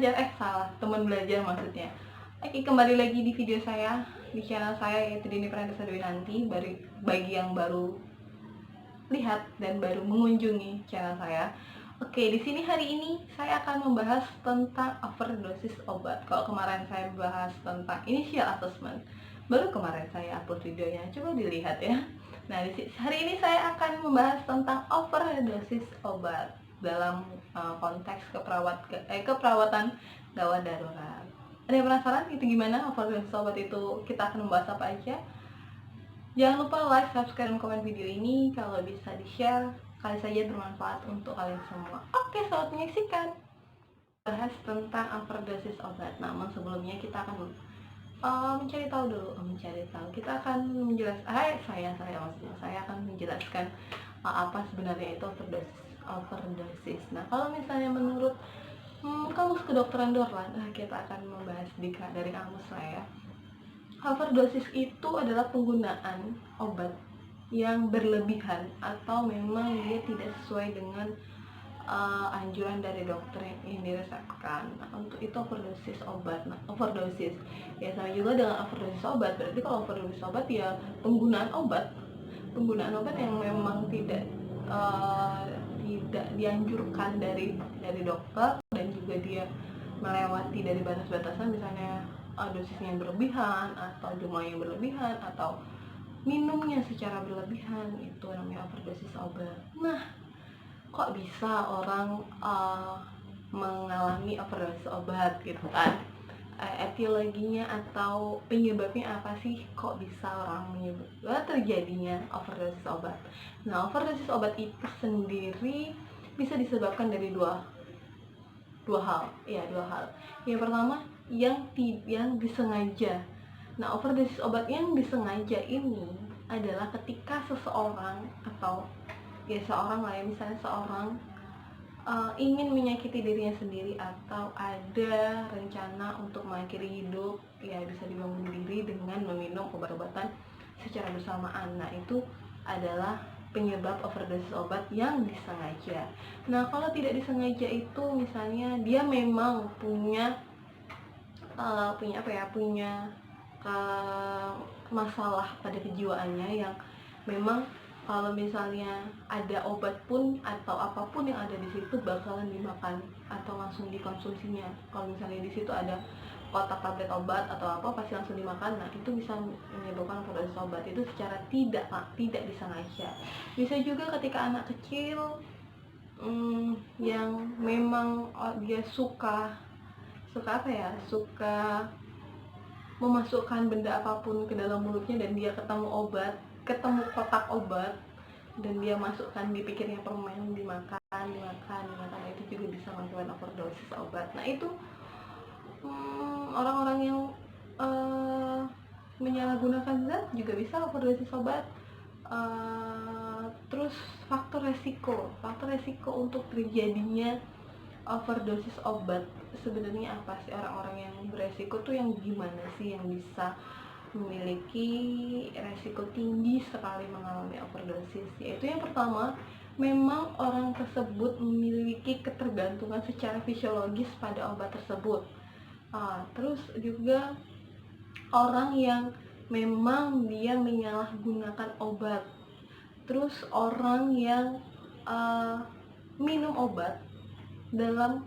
belajar, salah, teman belajar maksudnya. Oke, kembali lagi di video saya, di channel saya, yaitu Dini Pranita Dwinanti. Bagi yang baru lihat dan baru mengunjungi channel saya. Oke, di sini hari ini saya akan membahas tentang overdosis obat. Kalau kemarin saya bahas tentang initial assessment, baru kemarin saya upload videonya, coba dilihat ya. Nah, hari ini saya akan membahas tentang overdosis obat dalam konteks keperawatan gawat darurat. Ada yang penasaran itu gimana overdosis obat itu? Kita akan membahas apa aja? Jangan lupa like, subscribe, dan komen video ini. Kalau bisa di-share, kali saja bermanfaat untuk kalian semua. Oke, selamat menyaksikan. Bahas tentang overdosis obat. Namun sebelumnya kita akan mencari tahu dulu. Kita akan menjelaskan. Saya akan menjelaskan apa sebenarnya itu overdosis. Nah, kalau misalnya menurut kamus kedokteran Dorlan, kita akan membahas dari kamus saya. Overdosis itu adalah penggunaan obat yang berlebihan atau memang dia tidak sesuai dengan anjuran dari dokter yang diresepkan. Nah, untuk itu overdosis obat. Nah, overdosis ya sama juga dengan overdosis obat. Berarti kalau overdosis obat ya penggunaan obat yang memang tidak dianjurkan dari dokter, dan juga dia melewati dari batas-batasan, misalnya dosisnya yang berlebihan atau jumlah yang berlebihan atau minumnya secara berlebihan, itu namanya overdosis obat. Nah, kok bisa orang mengalami overdosis obat gitu kan? Etiologinya atau penyebabnya apa sih, kok bisa orang terjadinya overdosis obat? Nah, overdosis obat itu sendiri bisa disebabkan dari dua hal. Yang pertama, yang disengaja. Nah, overdosis obat yang disengaja ini adalah ketika seseorang atau seorang lah ya, misalnya seorang ingin menyakiti dirinya sendiri atau ada rencana untuk mengakhiri hidup, bisa dibangun diri dengan meminum obat-obatan secara bersamaan. Nah, itu adalah penyebab overdosis obat yang disengaja. Nah, kalau tidak disengaja itu misalnya dia memang punya masalah pada kejiwaannya, yang memang kalau misalnya ada obat pun atau apapun yang ada di situ bakalan dimakan atau langsung dikonsumsinya. Kalau misalnya di situ ada kotak tablet obat atau apa, pasti langsung dimakan. Nah, itu bisa menyebabkan overdosis obat itu secara tidak disengaja. Bisa juga ketika anak kecil yang memang dia suka memasukkan benda apapun ke dalam mulutnya, dan dia ketemu kotak obat, dan dia masukkan, dipikirnya permen, dimakan. Nah, itu juga bisa mengakibatkan overdosis obat. Nah, itu orang-orang yang menyalahgunakan zat juga bisa overdosis obat. Terus faktor resiko untuk terjadinya overdosis obat sebenarnya apa sih? Orang-orang yang beresiko tuh yang gimana sih, yang bisa memiliki resiko tinggi sekali mengalami overdosis? Yaitu yang pertama, memang orang tersebut memiliki ketergantungan secara fisiologis pada obat tersebut. Terus juga orang yang memang dia menyalahgunakan obat. Terus orang yang minum obat dalam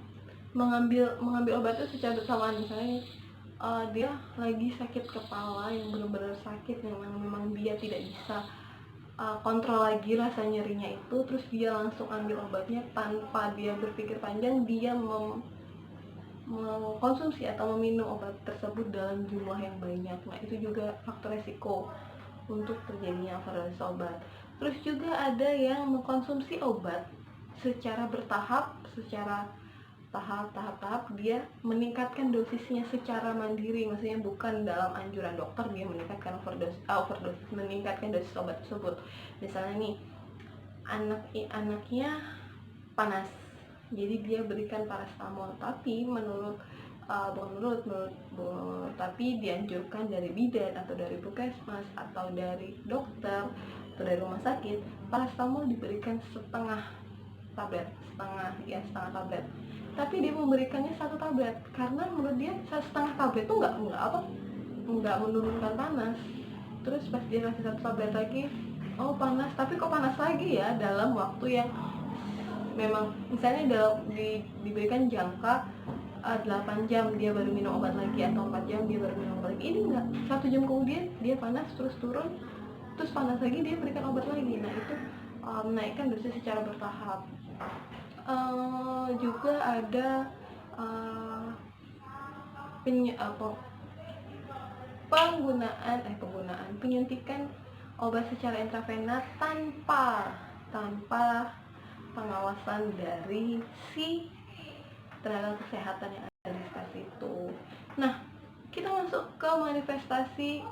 mengambil obat itu secara bersamaan. Misalnya dia lagi sakit kepala yang benar-benar sakit, yang memang dia tidak bisa kontrol lagi rasa nyerinya itu, terus dia langsung ambil obatnya tanpa dia berpikir panjang, dia mengkonsumsi atau meminum obat tersebut dalam jumlah yang banyak. Nah, itu juga faktor resiko untuk terjadinya overdosis obat. Terus juga ada yang mengkonsumsi obat secara bertahap, tahap dia meningkatkan dosisnya secara mandiri, maksudnya bukan dalam anjuran dokter, dia meningkatkan overdosis, meningkatkan dosis obat tersebut. Misalnya nih, anaknya panas, jadi dia berikan paracetamol, tapi tapi dianjurkan dari bidan atau dari puskesmas atau dari dokter atau dari rumah sakit, paracetamol diberikan setengah tablet. tapi dia memberikannya 1 tablet karena menurut dia 1,5 tablet tuh nggak menurunkan panas. Terus pas dia kasih 1 tablet lagi, oh panas, tapi kok panas lagi ya, dalam waktu yang memang misalnya diberikan jangka 8 jam dia baru minum obat lagi, atau 4 jam dia baru minum obat lagi. Ini enggak, 1 jam kemudian dia panas, terus turun, terus panas lagi, dia berikan obat lagi. Nah itu menaikkan dosis secara bertahap. Juga ada penyuntikan obat secara intravena tanpa pengawasan dari si tenaga kesehatan yang ada di stasiun itu. Nah, kita masuk ke manifestasi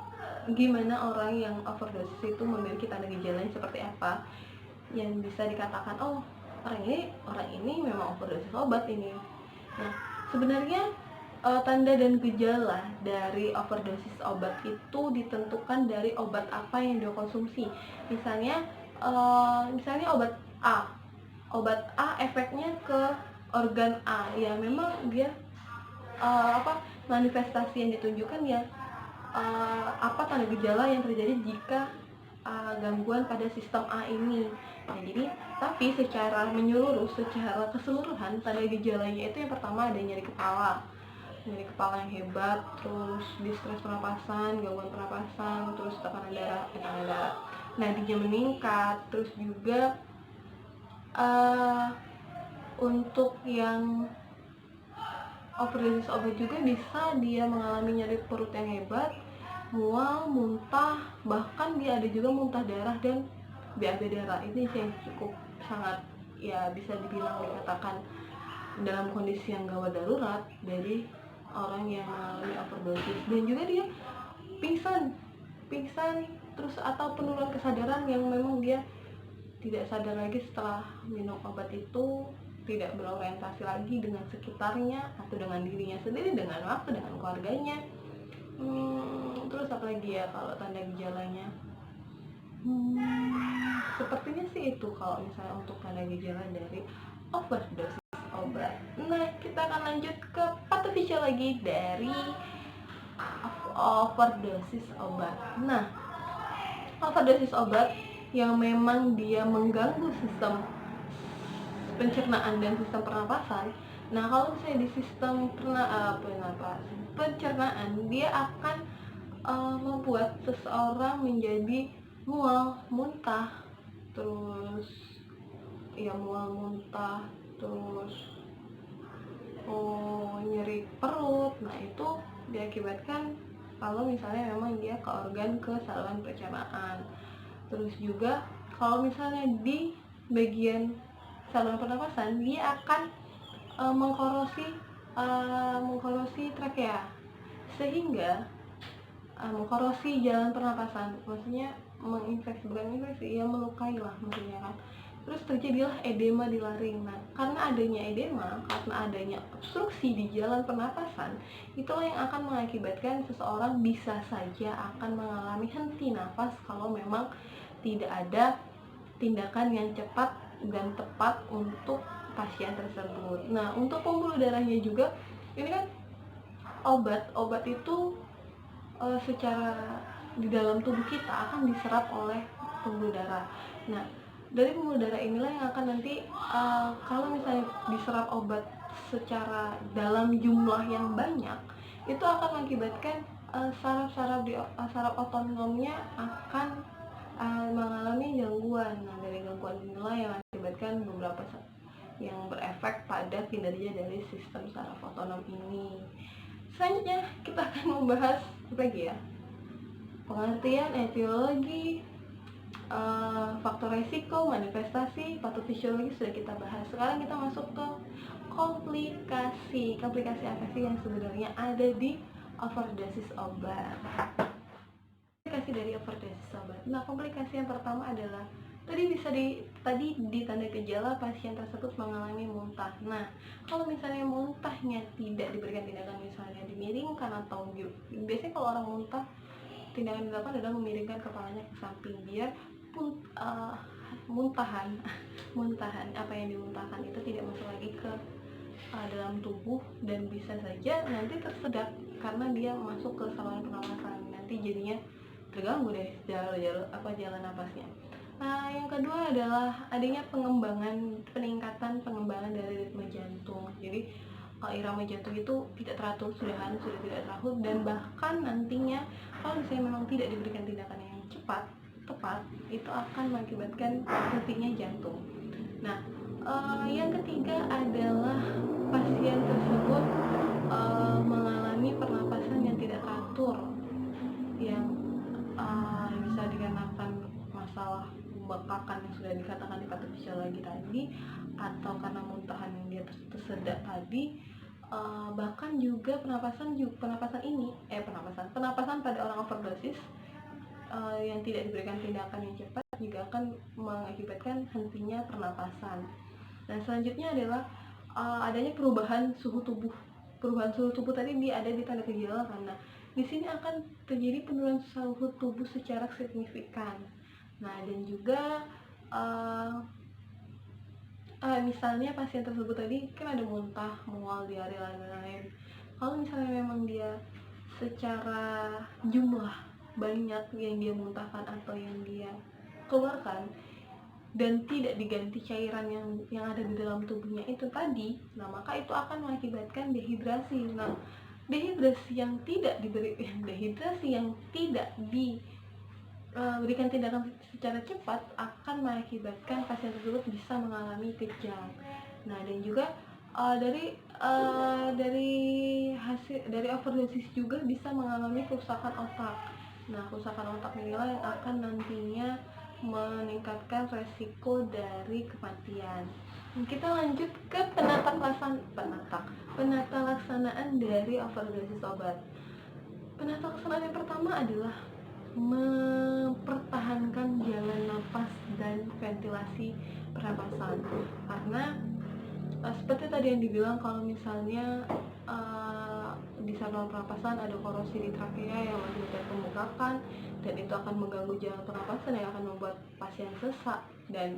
gimana orang yang overdosis itu memiliki tanda gejala yang seperti apa, yang bisa dikatakan oh orang ini memang overdosis obat ini. Nah, sebenarnya tanda dan gejala dari overdosis obat itu ditentukan dari obat apa yang dikonsumsi. Misalnya obat A efeknya ke organ A, ya memang dia manifestasi yang ditunjukkan ya apa tanda gejala yang terjadi jika gangguan pada sistem A ini. Nah, jadi tapi secara menyeluruh, secara keseluruhan, tanda gejalanya itu yang pertama ada nyeri kepala yang hebat, terus distres pernapasan, gangguan pernapasan, terus tekanan darah, nadinya meningkat, terus juga untuk yang overdosis obat juga bisa dia mengalami nyeri perut yang hebat, mual, muntah, bahkan dia ada juga muntah darah dan BAB darah. Ini yang cukup sangat ya bisa dibilang dikatakan dalam kondisi yang gawat darurat dari orang yang mengalami overdosis. Dan juga dia pingsan terus atau penurunan kesadaran yang memang dia tidak sadar lagi setelah minum obat itu, tidak berorientasi lagi dengan sekitarnya atau dengan dirinya sendiri, dengan waktu, dengan keluarganya. Terus apa lagi ya kalau tanda gejalanya? Sepertinya sih itu kalau misalnya untuk tanda gejala dari overdosis obat. Nah, kita akan lanjut ke patofisiologi dari overdosis obat. Nah, overdosis obat yang memang dia mengganggu sistem pencernaan dan sistem pernapasan. Nah, kalau misalnya di sistem pencernaan, dia akan membuat seseorang menjadi mual, muntah, terus nyeri perut. Nah, itu diakibatkan kalau misalnya memang dia ke organ ke saluran pencernaan. Terus juga kalau misalnya di bagian saluran pernapasan, dia akan mengkorosi trakea, sehingga mengkorosi jalan pernapasan, maksudnya melukai lah maksudnya kan. Terus terjadilah edema di laring. Nah, karena adanya obstruksi di jalan pernapasan, itulah yang akan mengakibatkan seseorang bisa saja akan mengalami henti nafas kalau memang tidak ada tindakan yang cepat dan tepat untuk pasien tersebut. Nah, untuk pembuluh darahnya juga, ini kan obat itu secara di dalam tubuh kita akan diserap oleh pembuluh darah. Nah, dari pembuluh darah inilah yang akan nanti kalau misalnya diserap obat secara dalam jumlah yang banyak, itu akan mengakibatkan saraf otonomnya akan mengalami gangguan. Nah, dari gangguan inilah yang mengakibatkan beberapa yang berefek pada kinerja dari sistem saraf otonom ini. Selanjutnya kita akan membahas apa lagi ya? Pengertian, etiologi, faktor resiko, manifestasi, patofisiologi sudah kita bahas. Sekarang kita masuk ke komplikasi apa sih yang sebenarnya ada di overdosis obat. Komplikasi dari overdosis obat. Nah, komplikasi yang pertama adalah tadi di tanda gejala pasien tersebut mengalami muntah. Nah, kalau misalnya muntahnya tidak diberikan tindakan, misalnya dimiringkan atau biasanya kalau orang muntah, tindakan dilakukan adalah memiringkan kepalanya ke samping biar muntahan apa yang dimuntahkan itu tidak masuk lagi ke dalam tubuh, dan bisa saja nanti tersedak karena dia masuk ke saluran pernapasan, nanti jadinya terganggu deh jalan napasnya. Nah, yang kedua adalah adanya peningkatan pengembangan dari ritme jantung. Jadi irama jantung itu tidak teratur, sudah tidak teratur, dan bahkan nantinya kalau misalnya memang tidak diberikan tindakan yang tepat, itu akan mengakibatkan hentinya jantung. Nah, yang ketiga adalah pasien tersebut mengalami pernapasan yang tidak teratur, yang bisa dikarenakan masalah bekakan yang sudah dikatakan di patofisiologi tadi, atau karena muntahan yang dia tersedak tadi, bahkan juga penapasan pada orang overdosis yang tidak diberikan tindakan yang cepat juga akan mengakibatkan hentinya pernapasan. Dan selanjutnya adalah adanya perubahan suhu tubuh. Perubahan suhu tubuh tadi ada di tanda gejala, karena di sini akan terjadi penurunan suhu tubuh secara signifikan. Nah, dan juga misalnya pasien tersebut tadi kan ada muntah, mual, diare, lain-lain. Kalau misalnya memang dia secara jumlah banyak yang dia muntahkan atau yang dia keluarkan dan tidak diganti cairan yang ada di dalam tubuhnya itu tadi, nah maka itu akan mengakibatkan dehidrasi. Nah, dehidrasi yang tidak diberikan tindakan secara cepat akan mengakibatkan pasien tersebut bisa mengalami kejang. Nah, dan juga dari overdosis juga bisa mengalami kerusakan otak. Nah, kerusakan otak inilah yang akan nantinya meningkatkan resiko dari kematian. Kita lanjut ke penata laksanaan dari overdosis obat. Penata laksanaan yang pertama adalah mempertahankan jalan nafas dan ventilasi pernapasan, karena seperti tadi yang dibilang, kalau misalnya di saluran pernapasan ada korosi di trakea yang mengakibatkan pembengkakan, dan itu akan mengganggu jalan pernapasan yang akan membuat pasien sesak dan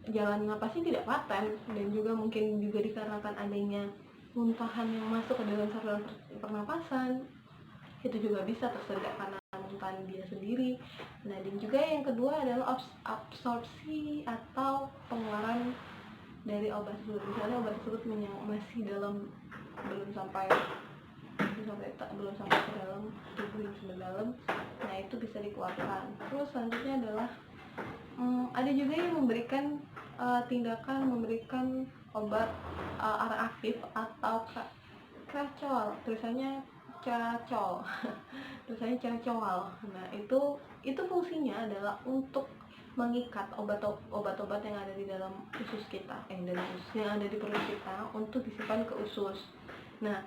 jalan napasnya tidak paten, dan juga mungkin juga dikarenakan adanya muntahan yang masuk ke dalam saluran pernapasan, itu juga bisa tersedak karena muntahan dia sendiri. Nah, dan juga yang kedua adalah absorpsi atau pengeluaran dari obat tersebut. Misalnya obat tersebut masih belum sampai ke dalam tubuh yang sudah dalam, nah itu bisa dikeluarkan. Terus selanjutnya adalah ada juga yang memberikan memberikan obat ARA aktif atau kracol, tulisannya caracol tulisannya caracol. Nah, itu fungsinya adalah untuk mengikat obat-obat yang ada di dalam usus kita, yang ada di perut kita untuk disimpan ke usus. Nah,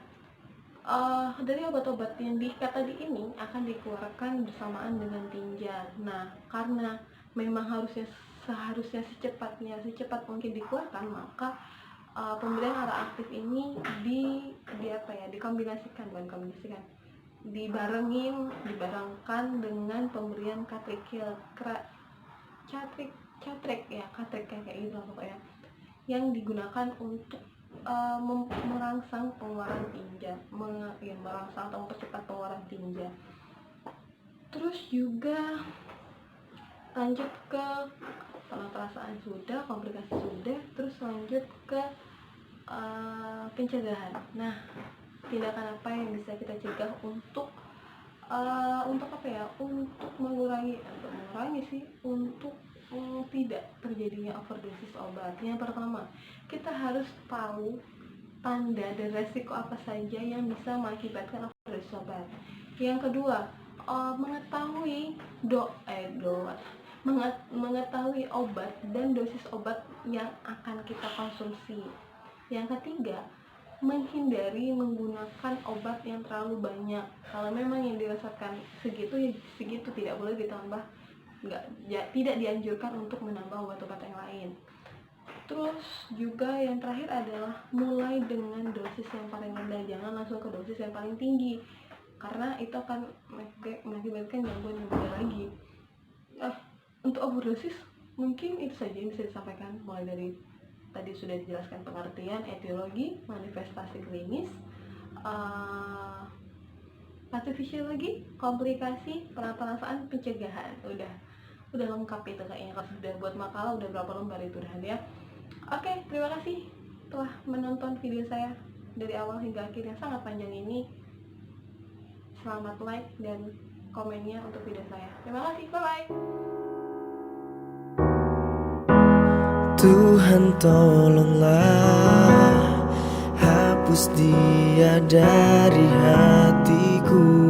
dari obat-obat yang diikat tadi ini akan dikeluarkan bersamaan dengan tinja. Nah, karena memang seharusnya secepat mungkin dikeluarkan, maka pemberian ARA aktif ini dibarengkan dengan pemberian katrek kayak gitu pokoknya, yang digunakan untuk merangsang pengeluaran tinja, merangsang atau mempercepat pengeluaran tinja. Terus juga lanjut ke penatalasaan sudah, komplikasi sudah, terus lanjut ke pencegahan. Nah, tindakan apa yang bisa kita cegah untuk tidak terjadinya overdosis obat. Yang pertama, kita harus tahu tanda dan resiko apa saja yang bisa mengakibatkan overdosis obat. Yang kedua, mengetahui obat dan dosis obat yang akan kita konsumsi. Yang ketiga, menghindari menggunakan obat yang terlalu banyak. Kalau memang yang dirasakan segitu, tidak boleh ditambah. Tidak dianjurkan untuk menambah obat-obat yang lain. Terus juga yang terakhir adalah mulai dengan dosis yang paling rendah, jangan langsung ke dosis yang paling tinggi, karena itu akan mengakibatkan gangguan yang berbeda lagi. Untuk overdosis mungkin itu saja yang bisa disampaikan, mulai dari tadi sudah dijelaskan pengertian, etiologi, manifestasi klinis, patofisiologi, komplikasi, penataan, pencegahan. Udah lengkap itu kayaknya. Kalau sudah buat makalah udah berapa lembar itu udah ya. Oke, terima kasih telah menonton video saya dari awal hingga akhir yang sangat panjang ini. Selamat like dan komennya untuk video saya. Terima kasih, bye-bye. Tuhan tolonglah, hapus dia dari hatiku.